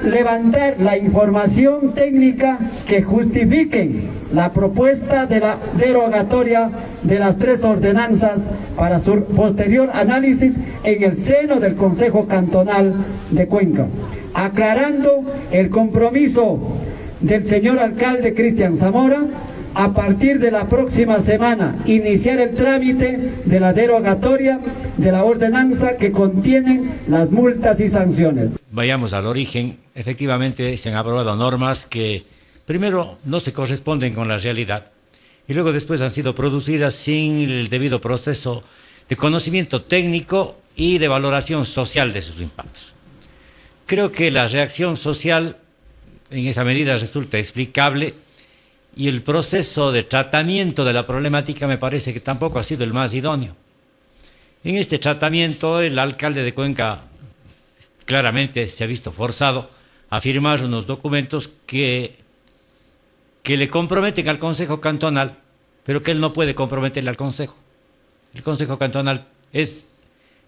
levantar la información técnica que justifiquen la propuesta de la derogatoria de las 3 ordenanzas para su posterior análisis en el seno del Consejo Cantonal de Cuenca, aclarando el compromiso del señor alcalde Cristian Zamora a partir de la próxima semana iniciar el trámite de la derogatoria de la ordenanza que contienen las multas y sanciones. Vayamos al origen. Efectivamente se han aprobado normas que primero no se corresponden con la realidad y luego después han sido producidas sin el debido proceso de conocimiento técnico y de valoración social de sus impactos. Creo que la reacción social en esa medida resulta explicable y el proceso de tratamiento de la problemática me parece que tampoco ha sido el más idóneo. En este tratamiento el alcalde de Cuenca claramente se ha visto forzado a firmar unos documentos que le comprometen al Consejo Cantonal, pero que él no puede comprometerle al Consejo. El Consejo Cantonal es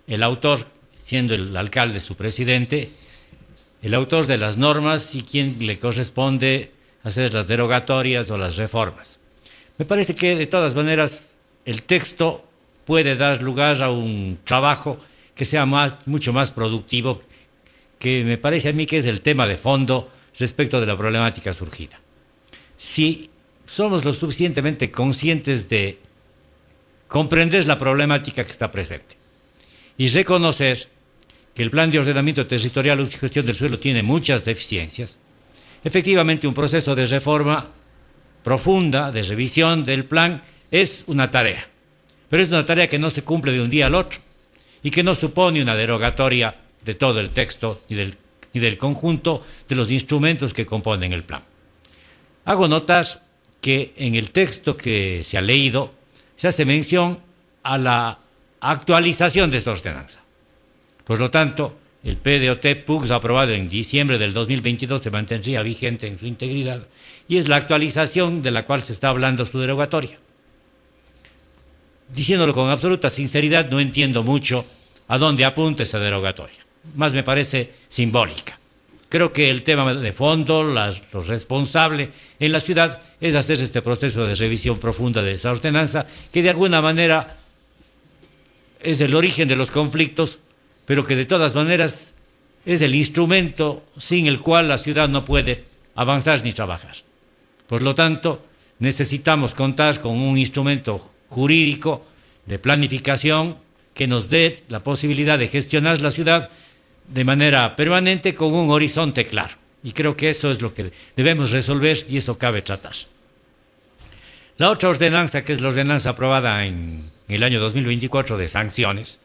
el autor, siendo el alcalde su presidente, el autor de las normas y quien le corresponde hacer las derogatorias o las reformas. Me parece que de todas maneras el texto puede dar lugar a un trabajo que sea mucho más productivo, que me parece a mí que es el tema de fondo respecto de la problemática surgida. Si somos lo suficientemente conscientes de comprender la problemática que está presente y reconocer que el Plan de Ordenamiento Territorial y Gestión del Suelo tiene muchas deficiencias, efectivamente un proceso de reforma profunda, de revisión del plan, es una tarea. Pero es una tarea que no se cumple de un día al otro y que no supone una derogatoria de todo el texto ni del conjunto de los instrumentos que componen el plan. Hago notar que en el texto que se ha leído se hace mención a la actualización de esta ordenanza. Por lo tanto, el PDOT-PUCS aprobado en diciembre del 2022 se mantendría vigente en su integridad y es la actualización de la cual se está hablando su derogatoria. Diciéndolo con absoluta sinceridad, no entiendo mucho a dónde apunta esa derogatoria. Más me parece simbólica. Creo que el tema de fondo, lo responsable en la ciudad es hacer este proceso de revisión profunda de esa ordenanza, que de alguna manera es el origen de los conflictos, pero que de todas maneras es el instrumento sin el cual la ciudad no puede avanzar ni trabajar. Por lo tanto, necesitamos contar con un instrumento jurídico de planificación que nos dé la posibilidad de gestionar la ciudad de manera permanente con un horizonte claro. Y creo que eso es lo que debemos resolver y eso cabe tratar. La otra ordenanza, que es la ordenanza aprobada en el año 2024 de sanciones,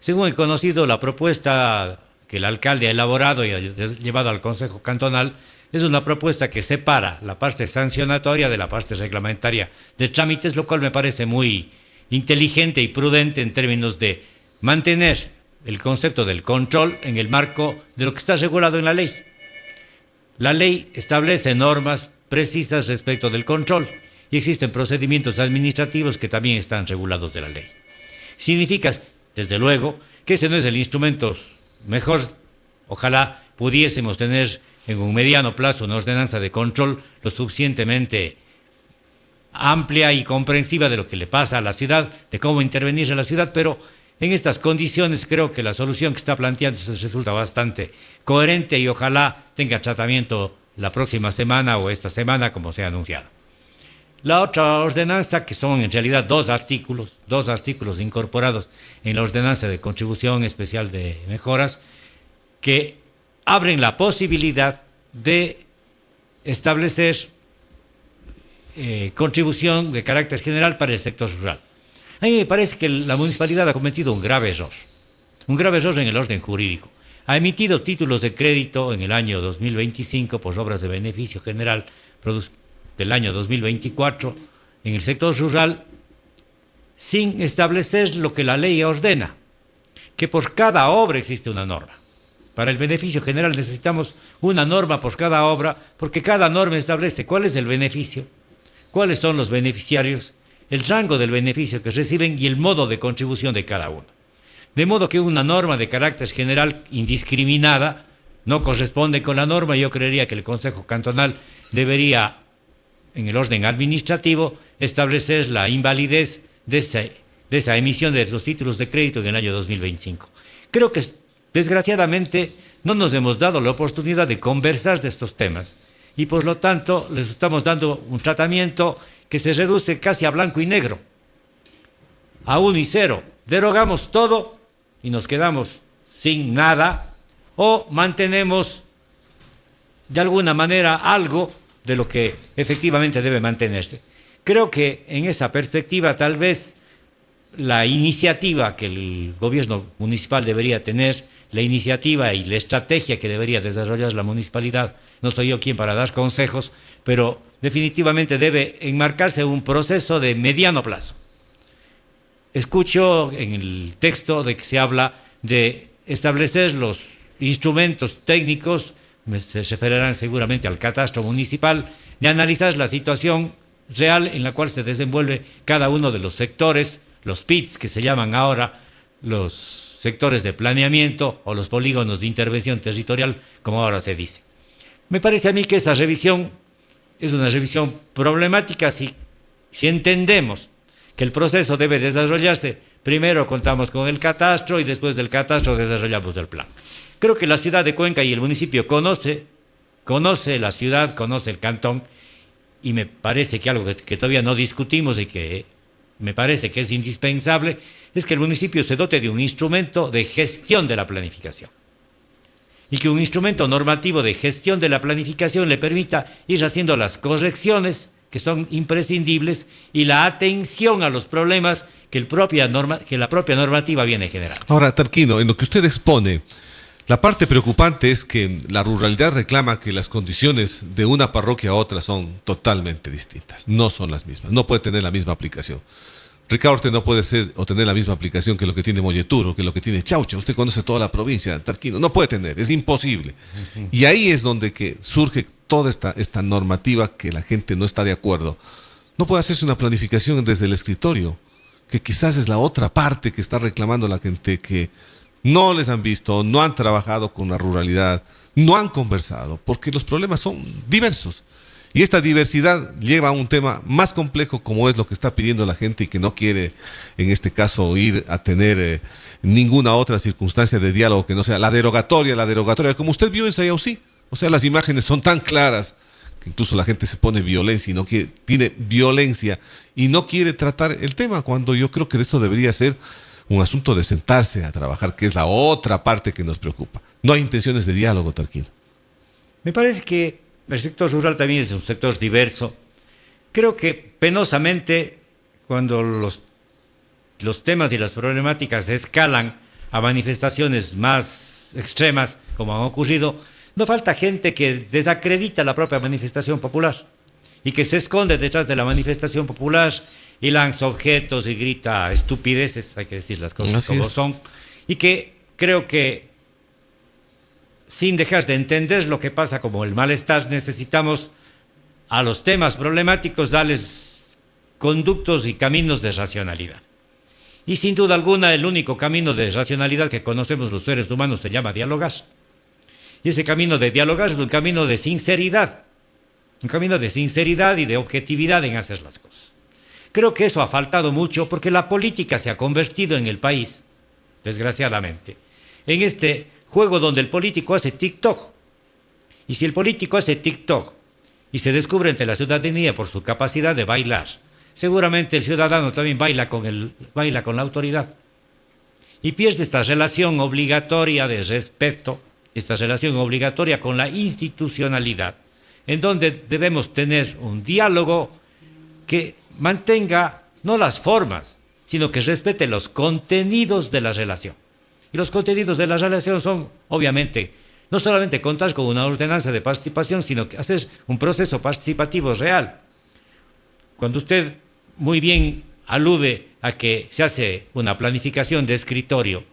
según he conocido, la propuesta que el alcalde ha elaborado y ha llevado al Consejo Cantonal es una propuesta que separa la parte sancionatoria de la parte reglamentaria de trámites, lo cual me parece muy inteligente y prudente en términos de mantener el concepto del control en el marco de lo que está regulado en la ley. La ley establece normas precisas respecto del control y existen procedimientos administrativos que también están regulados de la ley. Significa, desde luego, que ese no es el instrumento mejor. Ojalá pudiésemos tener en un mediano plazo una ordenanza de control lo suficientemente amplia y comprensiva de lo que le pasa a la ciudad, de cómo intervenir en la ciudad, pero en estas condiciones creo que la solución que está planteando resulta bastante coherente y ojalá tenga tratamiento la próxima semana o esta semana como se ha anunciado. La otra ordenanza, que son en realidad dos artículos incorporados en la ordenanza de contribución especial de mejoras, que abren la posibilidad de establecer contribución de carácter general para el sector rural. A mí me parece que la municipalidad ha cometido un grave error en el orden jurídico. Ha emitido títulos de crédito en el año 2025 por obras de beneficio general del año 2024 en el sector rural sin establecer lo que la ley ordena, que por cada obra existe una norma. Para el beneficio general necesitamos una norma por cada obra, porque cada norma establece cuál es el beneficio, cuáles son los beneficiarios, el rango del beneficio que reciben y el modo de contribución de cada uno. De modo que una norma de carácter general indiscriminada no corresponde con la norma. Yo creería que el Consejo Cantonal debería, en el orden administrativo, establecer la invalidez de esa emisión de los títulos de crédito en el año 2025. Creo que, desgraciadamente, no nos hemos dado la oportunidad de conversar de estos temas y, por lo tanto, les estamos dando un tratamiento que se reduce casi a blanco y negro, a 1 y 0. Derogamos todo y nos quedamos sin nada, o mantenemos de alguna manera algo de lo que efectivamente debe mantenerse. Creo que en esa perspectiva tal vez la iniciativa que el gobierno municipal debería tener, la iniciativa y la estrategia que debería desarrollar la municipalidad, no soy yo quien para dar consejos, pero definitivamente debe enmarcarse un proceso de mediano plazo. Escucho en el texto de que se habla de establecer los instrumentos técnicos, se referirán seguramente al catastro municipal, de analizar la situación real en la cual se desenvuelve cada uno de los sectores, los PITs que se llaman ahora, los sectores de planeamiento o los polígonos de intervención territorial, como ahora se dice. Me parece a mí que esa revisión es una revisión problemática si entendemos que el proceso debe desarrollarse. Primero contamos con el catastro y después del catastro desarrollamos el plan. Creo que la ciudad de Cuenca y el municipio conoce la ciudad, conoce el cantón, y me parece que algo que todavía no discutimos y que me parece que es indispensable es que el municipio se dote de un instrumento de gestión de la planificación y que un instrumento normativo de gestión de la planificación le permita ir haciendo las correcciones que son imprescindibles y la atención a los problemas que la propia normativa viene generando. Ahora, Tarquino, en lo que usted expone, la parte preocupante es que la ruralidad reclama que las condiciones de una parroquia a otra son totalmente distintas, no son las mismas, no puede tener la misma aplicación. Ricaurte no puede ser o tener la misma aplicación que lo que tiene Molleturo, que lo que tiene Chaucha. Usted conoce toda la provincia, Tarquino, no puede tener, es imposible. Y ahí es donde que surge toda esta normativa que la gente no está de acuerdo. No puede hacerse una planificación desde el escritorio, que quizás es la otra parte que está reclamando la gente, que no les han visto, no han trabajado con la ruralidad, no han conversado, porque los problemas son diversos. Y esta diversidad lleva a un tema más complejo, como es lo que está pidiendo la gente y que no quiere, en este caso, ir a tener ninguna otra circunstancia de diálogo que no sea la derogatoria, como usted vio en Sayausí. O sea, las imágenes son tan claras que incluso la gente se pone violencia y no quiere, tiene violencia y no quiere tratar el tema, cuando yo creo que esto debería ser un asunto de sentarse a trabajar, que es la otra parte que nos preocupa. No hay intenciones de diálogo, Tarquino. Me parece que el sector rural también es un sector diverso. Creo que penosamente cuando los temas y las problemáticas escalan a manifestaciones más extremas, como han ocurrido, no falta gente que desacredita la propia manifestación popular y que se esconde detrás de la manifestación popular y lanza objetos y grita estupideces, hay que decir las cosas como son, y que creo que sin dejar de entender lo que pasa como el malestar, necesitamos a los temas problemáticos darles conductos y caminos de racionalidad. Y sin duda alguna el único camino de racionalidad que conocemos los seres humanos se llama dialogar. Y ese camino de dialogar es un camino de sinceridad y de objetividad en hacer las cosas. Creo que eso ha faltado mucho porque la política se ha convertido en el país, desgraciadamente, en este juego donde el político hace TikTok. Y si el político hace TikTok y se descubre ante la ciudadanía por su capacidad de bailar, seguramente el ciudadano también baila con la autoridad. Y pierde esta relación obligatoria de respeto, esta relación obligatoria con la institucionalidad, en donde debemos tener un diálogo que mantenga no las formas, sino que respete los contenidos de la relación. Y los contenidos de la relación son, obviamente, no solamente contar con una ordenanza de participación, sino que hacer un proceso participativo real. Cuando usted muy bien alude a que se hace una planificación de escritorio,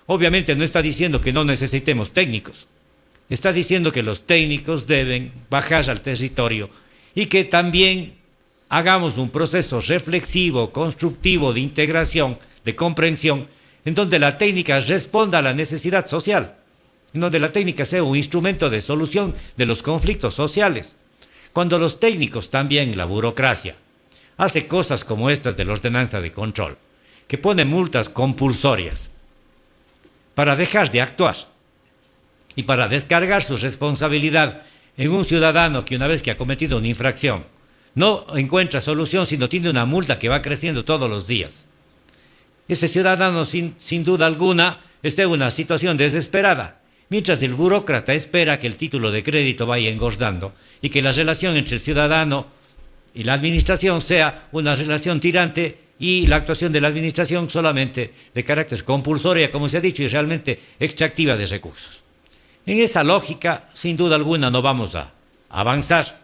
obviamente no está diciendo que no necesitemos técnicos. Está diciendo que los técnicos deben bajar al territorio y que también hagamos un proceso reflexivo, constructivo, de integración, de comprensión, en donde la técnica responda a la necesidad social. en donde la técnica sea un instrumento de solución de los conflictos sociales. Cuando los técnicos, también la burocracia, hace cosas como estas de la ordenanza de control, que pone multas compulsorias para dejar de actuar y para descargar su responsabilidad en un ciudadano que una vez que ha cometido una infracción no encuentra solución, sino tiene una multa que va creciendo todos los días. Ese ciudadano sin duda alguna está en una situación desesperada, mientras el burócrata espera que el título de crédito vaya engordando y que la relación entre el ciudadano y la administración sea una relación tirante y la actuación de la administración solamente de carácter compulsoria, como se ha dicho, y realmente extractiva de recursos. En esa lógica, sin duda alguna, no vamos a avanzar.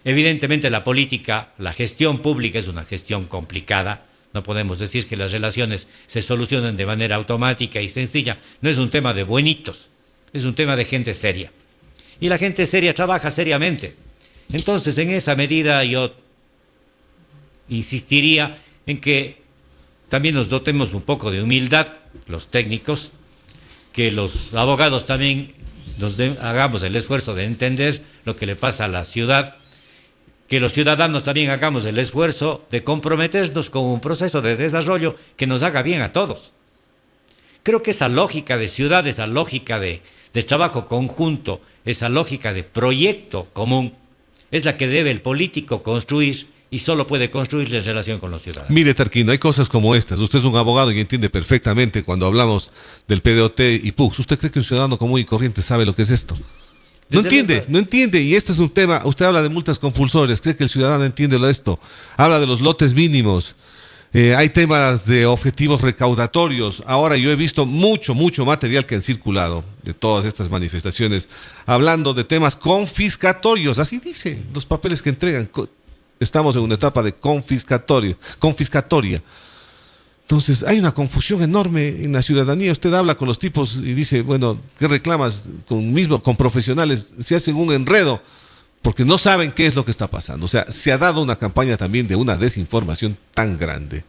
Evidentemente la política, la gestión pública es una gestión complicada. No podemos decir que las relaciones se solucionen de manera automática y sencilla. No es un tema de buenitos, es un tema de gente seria. Y la gente seria trabaja seriamente. Entonces, en esa medida yo insistiría en que también nos dotemos un poco de humildad, los técnicos, que los abogados también hagamos el esfuerzo de entender lo que le pasa a la ciudad, que los ciudadanos también hagamos el esfuerzo de comprometernos con un proceso de desarrollo que nos haga bien a todos. Creo que esa lógica de ciudad, esa lógica de trabajo conjunto, esa lógica de proyecto común, es la que debe el político construir y solo puede construirla en relación con los ciudadanos. Mire, Tarquino, hay cosas como estas. Usted es un abogado y entiende perfectamente cuando hablamos del PDOT y PUCS. ¿Usted cree que un ciudadano común y corriente sabe lo que es esto? No entiende, y esto es un tema. Usted habla de multas compulsorias, ¿cree que el ciudadano entiende esto? Habla de los lotes mínimos, hay temas de objetivos recaudatorios. Ahora yo he visto mucho material que han circulado de todas estas manifestaciones, hablando de temas confiscatorios, así dice, los papeles que entregan. Estamos en una etapa de confiscatoria. Entonces, hay una confusión enorme en la ciudadanía. Usted habla con los tipos y dice, bueno, ¿qué reclamas? Con profesionales se hacen un enredo porque no saben qué es lo que está pasando. O sea, se ha dado una campaña también de una desinformación tan grande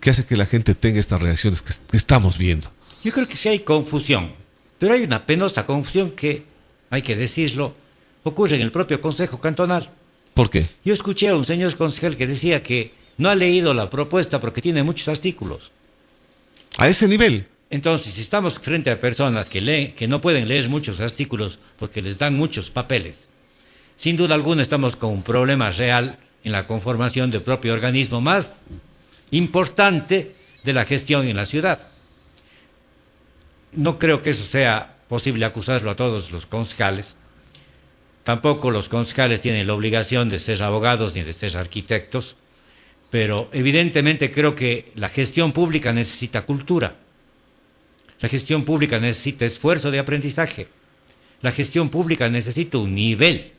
que hace que la gente tenga estas reacciones que estamos viendo. Yo creo que sí hay confusión, pero hay una penosa confusión que, hay que decirlo, ocurre en el propio Consejo Cantonal. ¿Por qué? Yo escuché a un señor concejal que decía que no ha leído la propuesta porque tiene muchos artículos. ¿A ese nivel? Entonces, si estamos frente a personas que no pueden leer muchos artículos porque les dan muchos papeles, sin duda alguna estamos con un problema real en la conformación del propio organismo más importante de la gestión en la ciudad. No creo que eso sea posible acusarlo a todos los concejales. Tampoco los concejales tienen la obligación de ser abogados ni de ser arquitectos, pero evidentemente creo que la gestión pública necesita cultura. La gestión pública necesita esfuerzo de aprendizaje. La gestión pública necesita un nivel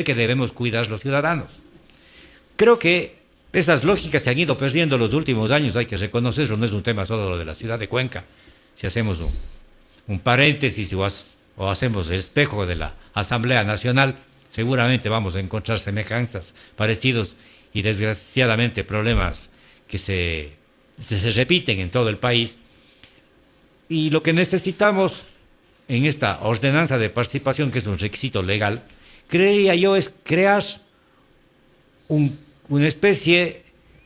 que debemos cuidar los ciudadanos. Creo que esas lógicas se han ido perdiendo en los últimos años, hay que reconocerlo, no es un tema solo de la ciudad de Cuenca. Si hacemos un paréntesis o hacemos el espejo de la Asamblea Nacional, seguramente vamos a encontrar semejanzas parecidos y desgraciadamente problemas que se repiten en todo el país. Y lo que necesitamos en esta ordenanza de participación, que es un requisito legal, creería yo es crear una especie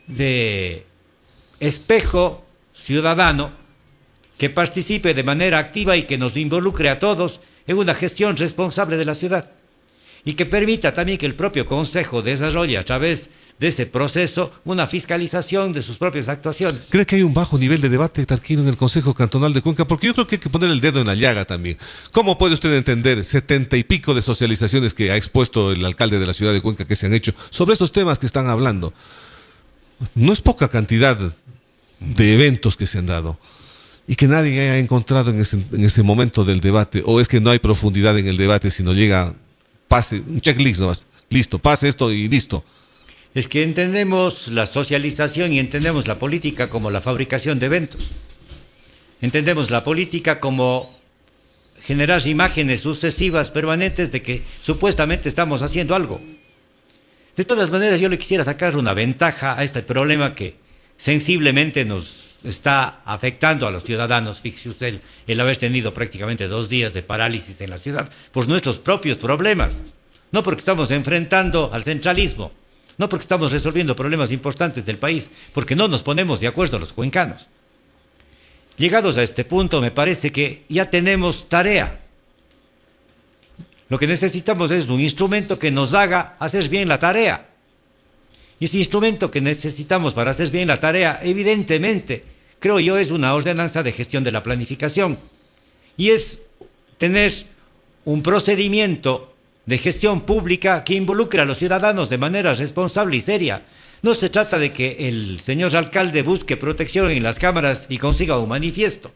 de espejo ciudadano que participe de manera activa y que nos involucre a todos en una gestión responsable de la ciudad y que permita también que el propio Consejo desarrolle a través de ese proceso una fiscalización de sus propias actuaciones. ¿Cree que hay un bajo nivel de debate, Tarquino, en el Consejo Cantonal de Cuenca? Porque yo creo que hay que poner el dedo en la llaga también. ¿Cómo puede usted entender 70 y pico de socializaciones que ha expuesto el alcalde de la ciudad de Cuenca que se han hecho sobre estos temas que están hablando? No es poca cantidad de eventos que se han dado y que nadie haya encontrado en ese momento del debate, o es que no hay profundidad en el debate, sino llega, pase, un checklist nomás, listo, pase esto y listo. Es que entendemos la socialización y entendemos la política como la fabricación de eventos. Entendemos la política como generar imágenes sucesivas, permanentes, de que supuestamente estamos haciendo algo. De todas maneras, yo le quisiera sacar una ventaja a este problema que sensiblemente nos está afectando a los ciudadanos. Fíjese usted, el haber tenido prácticamente 2 días de parálisis en la ciudad por nuestros propios problemas. No porque estamos enfrentando al centralismo, no porque estamos resolviendo problemas importantes del país, porque no nos ponemos de acuerdo los cuencanos. Llegados a este punto, me parece que ya tenemos tarea. Lo que necesitamos es un instrumento que nos haga hacer bien la tarea. Y ese instrumento que necesitamos para hacer bien la tarea, evidentemente, creo yo, es una ordenanza de gestión de la planificación. Y es tener un procedimiento de gestión pública que involucre a los ciudadanos de manera responsable y seria. No se trata de que el señor alcalde busque protección en las cámaras y consiga un manifiesto,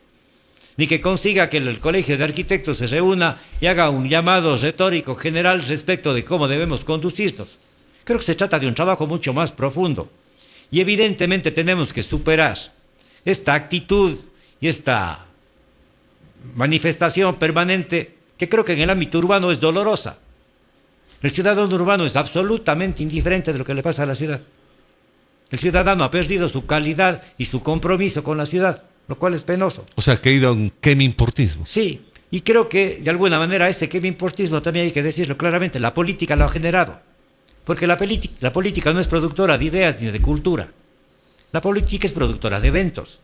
ni que consiga que el Colegio de Arquitectos se reúna y haga un llamado retórico general respecto de cómo debemos conducirnos. Creo que se trata de un trabajo mucho más profundo. Y evidentemente tenemos que superar esta actitud y esta manifestación permanente que creo que en el ámbito urbano es dolorosa. El ciudadano urbano es absolutamente indiferente de lo que le pasa a la ciudad. El ciudadano ha perdido su calidad y su compromiso con la ciudad, lo cual es penoso. O sea, que ha ido a un quemi-importismo. Sí, y creo que de alguna manera este quemi-importismo también hay que decirlo claramente, la política lo ha generado. Porque la política no es productora de ideas ni de cultura. La política es productora de eventos.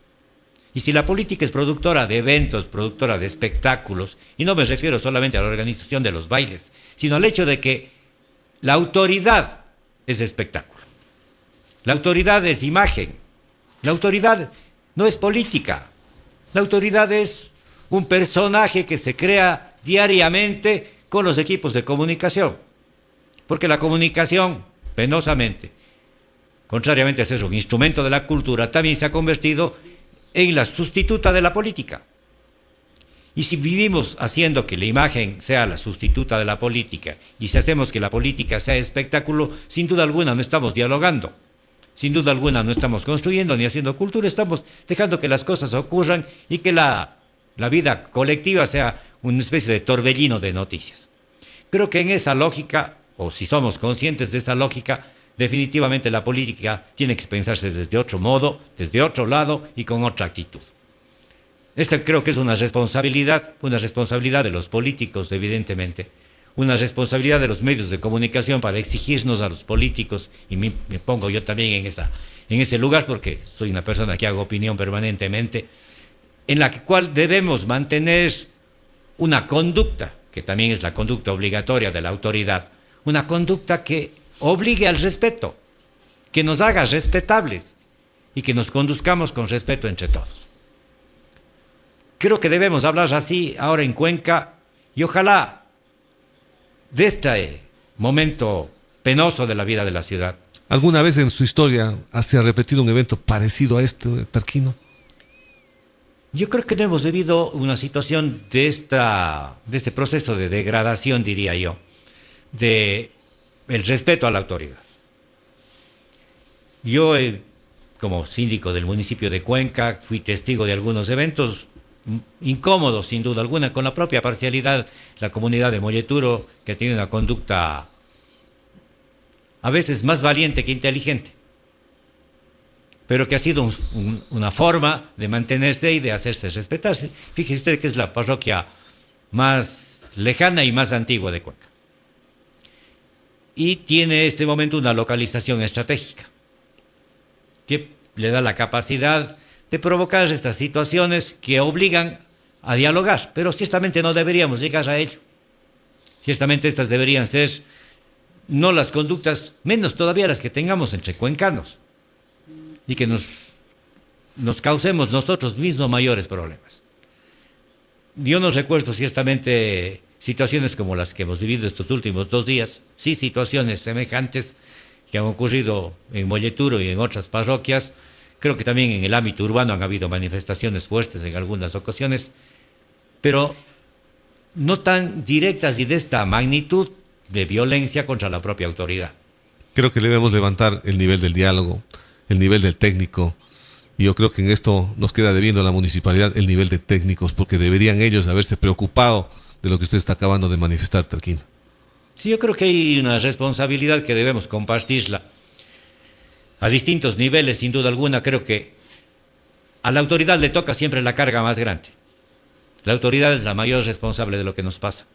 Y si la política es productora de eventos, productora de espectáculos, y no me refiero solamente a la organización de los bailes, sino al hecho de que la autoridad es espectáculo. La autoridad es imagen. La autoridad no es política. La autoridad es un personaje que se crea diariamente con los equipos de comunicación. Porque la comunicación, penosamente, contrariamente a ser un instrumento de la cultura, también se ha convertido en la sustituta de la política. Y si vivimos haciendo que la imagen sea la sustituta de la política, y si hacemos que la política sea espectáculo, sin duda alguna no estamos dialogando, sin duda alguna no estamos construyendo ni haciendo cultura, estamos dejando que las cosas ocurran y que la vida colectiva sea una especie de torbellino de noticias. Creo que en esa lógica, o si somos conscientes de esa lógica, definitivamente la política tiene que pensarse desde otro modo, desde otro lado y con otra actitud. Esta creo que es una responsabilidad de los políticos, evidentemente, una responsabilidad de los medios de comunicación para exigirnos a los políticos, y me pongo yo también en ese lugar porque soy una persona que hago opinión permanentemente, en la cual debemos mantener una conducta, que también es la conducta obligatoria de la autoridad, una conducta que obligue al respeto, que nos haga respetables y que nos conduzcamos con respeto entre todos. Creo que debemos hablar así ahora en Cuenca y ojalá de este momento penoso de la vida de la ciudad. ¿Alguna vez en su historia se ha repetido un evento parecido a esto, Tarquino? Yo creo que no hemos vivido una situación de este proceso de degradación, diría yo, de el respeto a la autoridad. Yo, como síndico del municipio de Cuenca, fui testigo de algunos eventos incómodos, sin duda alguna, con la propia parcialidad, la comunidad de Molleturo, que tiene una conducta a veces más valiente que inteligente, pero que ha sido una forma de mantenerse y de hacerse respetarse. Fíjese usted que es la parroquia más lejana y más antigua de Cuenca. Y tiene en este momento una localización estratégica que le da la capacidad de provocar estas situaciones que obligan a dialogar, pero ciertamente no deberíamos llegar a ello. Ciertamente estas deberían ser no las conductas, menos todavía las que tengamos entre cuencanos, y que nos causemos nosotros mismos mayores problemas. Yo no recuerdo ciertamente situaciones como las que hemos vivido estos últimos 2 días, sí situaciones semejantes que han ocurrido en Molleturo y en otras parroquias. Creo que también en el ámbito urbano han habido manifestaciones fuertes en algunas ocasiones, pero no tan directas y de esta magnitud de violencia contra la propia autoridad. Creo que debemos levantar el nivel del diálogo, el nivel del técnico, y yo creo que en esto nos queda debiendo a la municipalidad el nivel de técnicos, porque deberían ellos haberse preocupado de lo que usted está acabando de manifestar, Tarquino. Sí, yo creo que hay una responsabilidad que debemos compartirla a distintos niveles, sin duda alguna. Creo que a la autoridad le toca siempre la carga más grande. La autoridad es la mayor responsable de lo que nos pasa.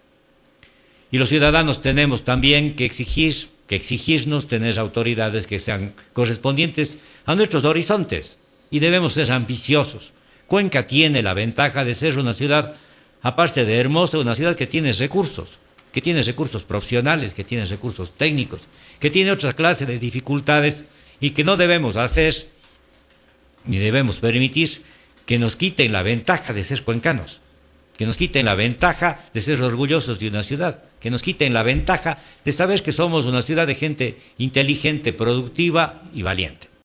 Y los ciudadanos tenemos también que exigirnos tener autoridades que sean correspondientes a nuestros horizontes. Y debemos ser ambiciosos. Cuenca tiene la ventaja de ser una ciudad, aparte de hermosa, una ciudad que tiene recursos profesionales, que tiene recursos técnicos, que tiene otra clase de dificultades y que no debemos hacer ni debemos permitir que nos quiten la ventaja de ser cuencanos, que nos quiten la ventaja de ser orgullosos de una ciudad, que nos quiten la ventaja de saber que somos una ciudad de gente inteligente, productiva y valiente.